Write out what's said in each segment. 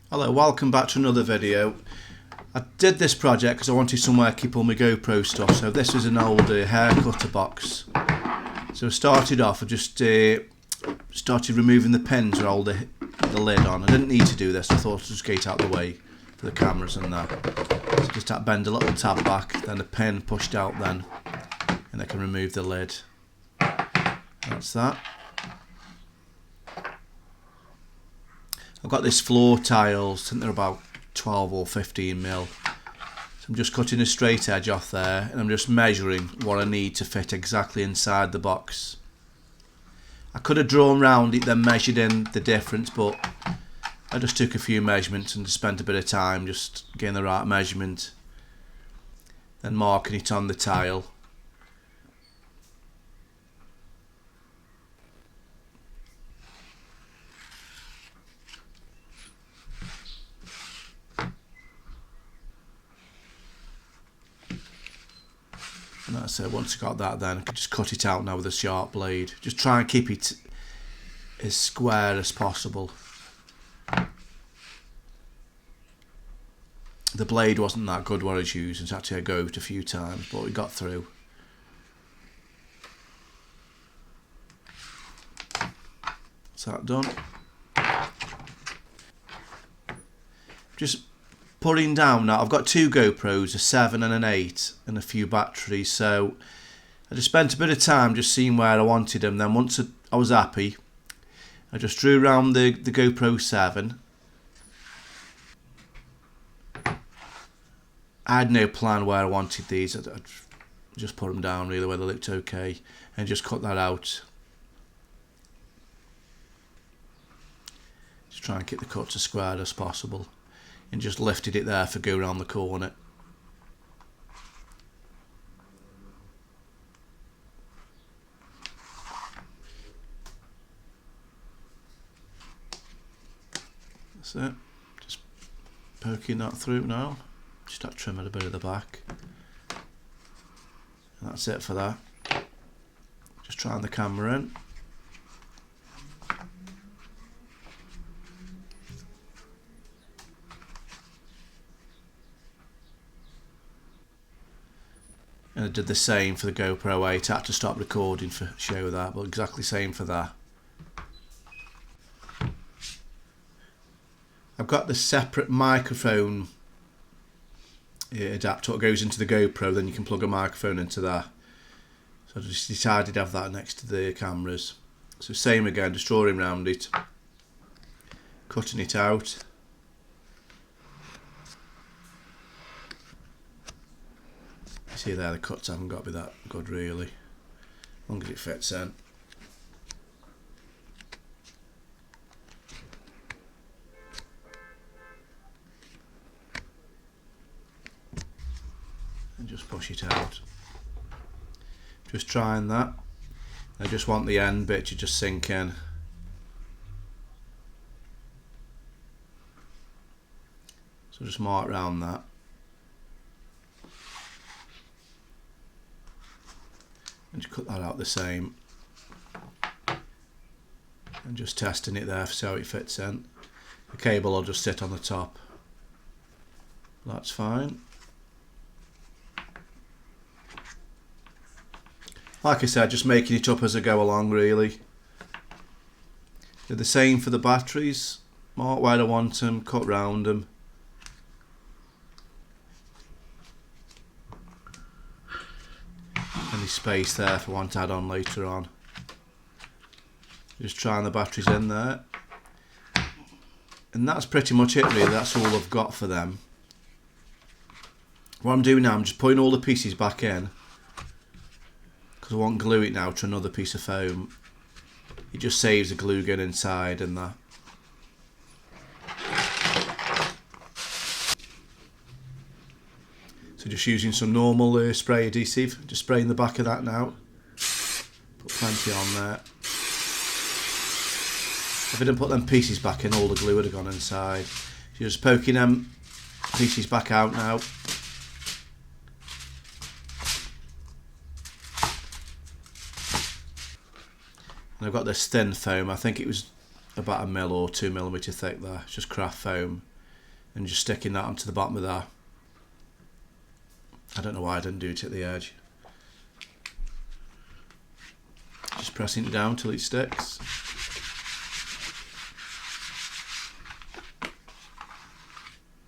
Hello, welcome back to another video. I did this project because I wanted somewhere to keep all my GoPro stuff. So this is an old hair cutter box. So I started off, I just started removing the pins and hold the lid on. I didn't need to do this, I thought I'd just get it out of the way for the cameras and that. So just had to bend a little tab back, then the pin pushed out then, and I can remove the lid. That's that. I've got this floor tiles, I think they're about 12 or 15 mil. So I'm just cutting a straight edge off there and I'm just measuring what I need to fit exactly inside the box. I could have drawn round it then measured in the difference, but I just took a few measurements and spent a bit of time just getting the right measurement, then marking it on the tile. And that's it. Once I got that, then I can just cut it out now with a sharp blade. Just try and keep it as square as possible. The blade wasn't that good what I was using, it's actually I gouged a few times, but we got through. That's that done. Just putting down now, I've got two GoPros, a 7 and an 8 and a few batteries, so I just spent a bit of time just seeing where I wanted them. Then once I was happy, I just drew around the GoPro 7. I had no plan where I wanted these, I'd just put them down really where they looked okay and just cut that out. Just try and keep the cuts as square as possible. And just lifted it there for go around the corner. That's it. Just poking that through now. Just start trimming a bit of the back. And that's it for that. Just trying the camera in. And I did the same for the GoPro 8. I had to stop recording for show that, but exactly same for that. I've got the separate microphone adapter that goes into the GoPro, then you can plug a microphone into that. So I just decided to have that next to the cameras. So same again, just drawing around it, cutting it out. See there, the cuts haven't got to be that good really, as long as it fits in. And just push it out. Just trying that. I just want the end bit to just sink in. So just mark around that. And just cut that out the same, and just testing it there to see how it fits in. The cable will just sit on the top. That's fine. Like I said, just making it up as I go along really. Do the same for the batteries. Mark where I want them, cut round them. Any space there if I want to add on later on. Just trying the batteries in there. And that's pretty much it really, that's all I've got for them. What I'm doing now, I'm just putting all the pieces back in, because I won't glue it now to another piece of foam. It just saves the glue gun inside and that. So just using some normal spray adhesive, just spraying the back of that now. Put plenty on there. If I didn't put them pieces back in, all the glue would have gone inside. So just poking them pieces back out now. And I've got this thin foam, I think it was about 1 mil or 2 millimeter thick there, it's just craft foam. and just sticking that onto the bottom of there. I don't know why I didn't do it at the edge. Just pressing it down till it sticks.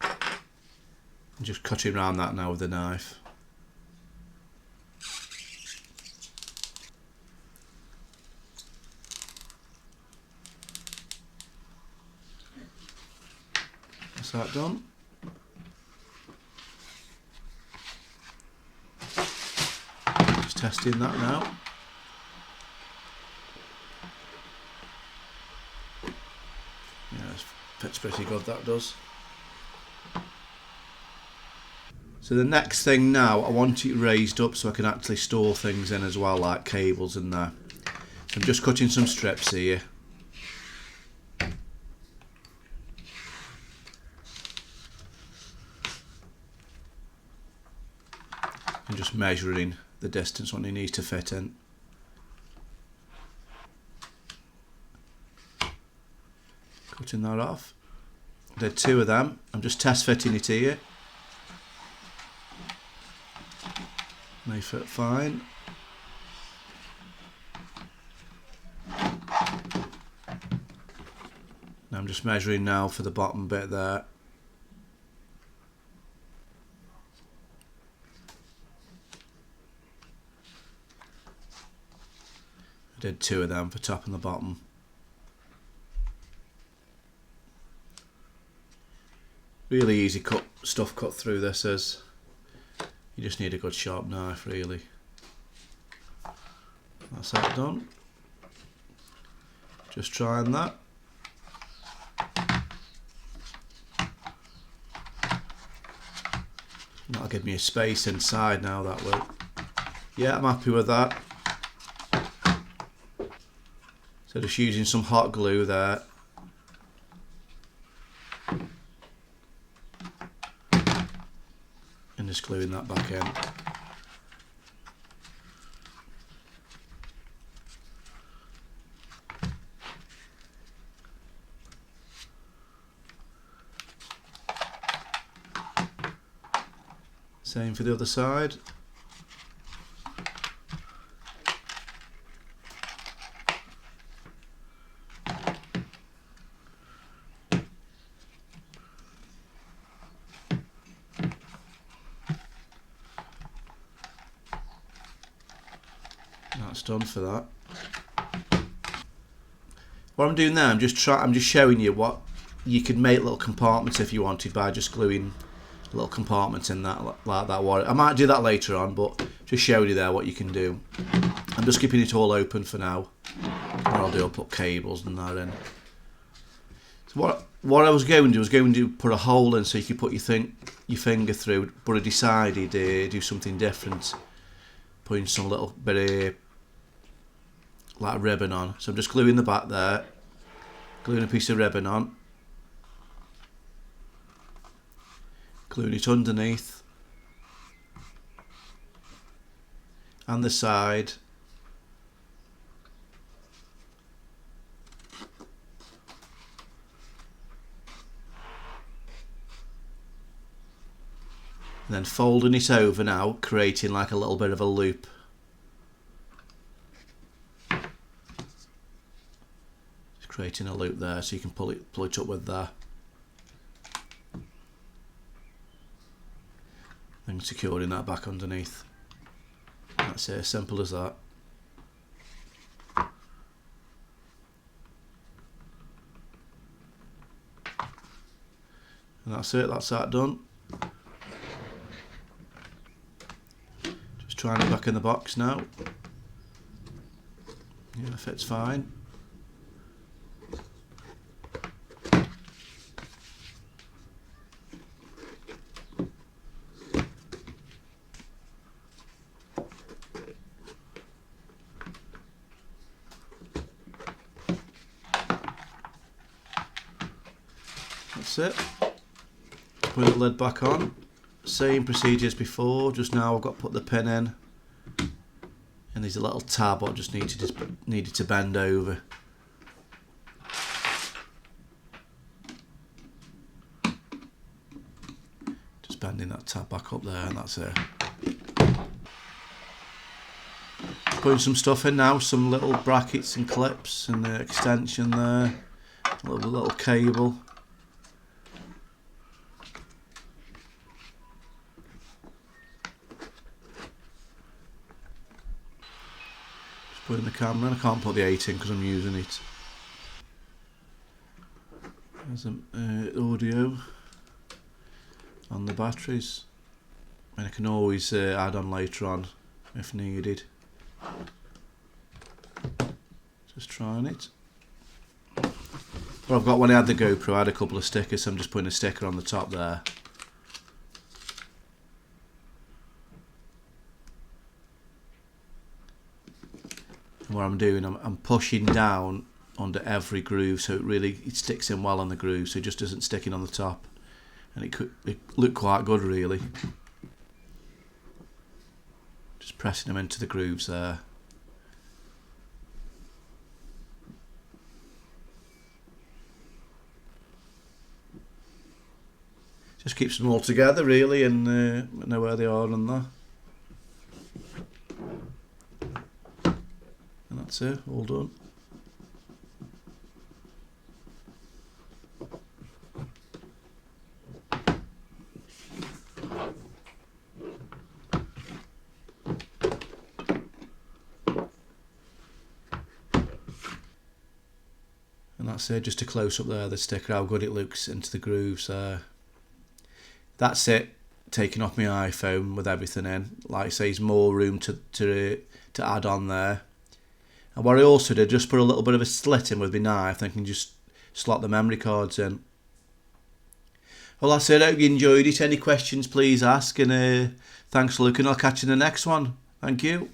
And just cutting around that now with a knife. That's that done. Just testing that now. Yeah, it fits pretty good, that does. So the next thing now, I want it raised up so I can actually store things in as well, like cables in there. So I'm just cutting some strips here. And just measuring the distance one it needs to fit in. Cutting that off. I did 2 of them. I'm just test fitting it here. They fit fine. Now I'm just measuring now for the bottom bit there. I did 2 of them for top and the bottom. Really easy stuff cut through this is. You just need a good sharp knife, really. That's that done. Just trying that. That'll give me a space inside now, that will. Yeah, I'm happy with that. So just using some hot glue there. And just gluing that back in. Same for the other side. That's done for that. What I'm doing now, I'm just showing you what you could make little compartments if you wanted by just gluing little compartments in that like that. I might do that later on, but just showing you there what you can do. I'm just keeping it all open for now. What I'll do, I'll put cables and that in. So what I was going to do was put a hole in so you could put your finger through, but I decided to do something different, putting some little bit of like ribbon on. So I'm just gluing the back there, gluing a piece of ribbon on, gluing it underneath and the side, and then folding it over now, creating like a little bit of a loop. Just creating a loop there so you can pull it up with that. And securing that back underneath. That's it, as simple as that. And that's it, that's that done. Just trying it back in the box now. Yeah, it fits fine. That's it. Put the lid back on. Same procedure as before, just now I've got to put the pin in. And there's a little tab I just needed to bend over. Just bending that tab back up there, and that's it. Putting some stuff in now, some little brackets and clips and the extension there, a little cable. Just putting the camera in. I can't put the 8 in because I'm using it. There's some audio on the batteries, and I can always add on later on if needed. Just trying it. Well, I've got, when I had the GoPro, I had a couple of stickers, so I'm just putting a sticker on the top there. And what I'm doing, I'm pushing down under every groove, so it sticks in well on the groove, so it just isn't sticking on the top. And it looked quite good, really. Just pressing them into the grooves there. Just keeps them all together, really, and know where they are and that. And that's it, all done. And that's it, just a close up there, the sticker, how good it looks into the grooves there. That's it, taking off my iPhone with everything in. Like I say, there's more room to add on there. And what I also did, just put a little bit of a slit in with my knife, and I can just slot the memory cards in. Well, that's it, I hope you enjoyed it. Any questions, please ask, and thanks for looking. I'll catch you in the next one. Thank you.